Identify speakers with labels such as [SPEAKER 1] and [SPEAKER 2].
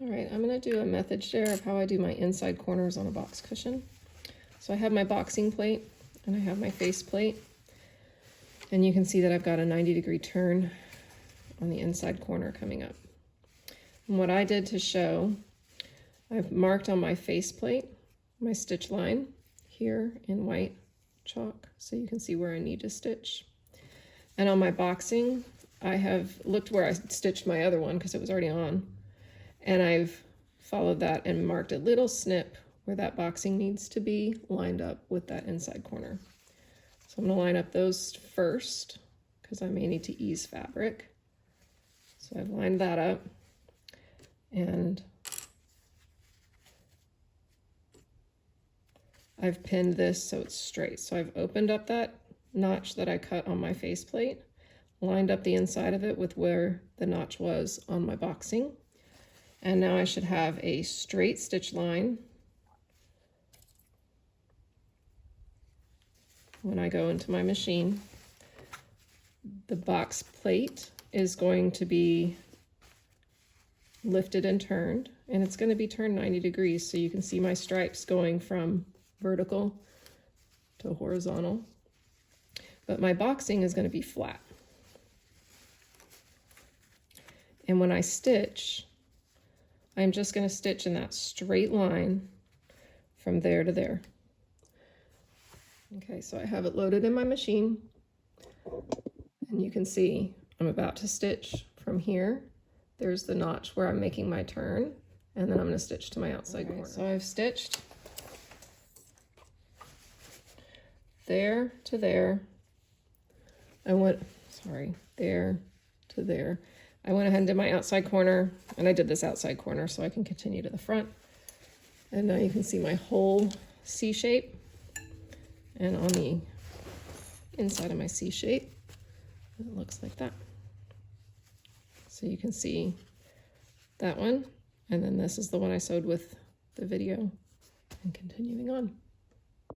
[SPEAKER 1] All right, I'm going to do a method share of how I do my inside corners on a box cushion. So I have my boxing plate and I have my face plate. And you can see that I've got a 90-degree turn on the inside corner coming up. And what I did to show, I've marked on my face plate my stitch line here in white chalk so you can see where I need to stitch. And on my boxing, I have looked where I stitched my other one because it was already on. And I've followed that and marked a little snip where that boxing needs to be lined up with that inside corner. So I'm going to line up those first because I may need to ease fabric. So I've lined that up and I've pinned this so it's straight. So I've opened up that notch that I cut on my faceplate, lined up the inside of it with where the notch was on my boxing. And now I should have a straight stitch line when I go into my machine. The box plate is going to be lifted and turned, and it's going to be turned 90 degrees so you can see my stripes going from vertical to horizontal. But my boxing is going to be flat. And when I stitch, I'm just going to stitch in that straight line from there to there. Okay, so I have it loaded in my machine, and you can see I'm about to stitch from here. There's the notch where I'm making my turn, and then I'm going to stitch to my outside corner. So I've stitched there to there. There to there. I went ahead and did my outside corner, and I did this outside corner so I can continue to the front. And now you can see my whole C shape. And on the inside of my C shape, it looks like that. So you can see that one, and then this is the one I sewed with the video, and continuing on.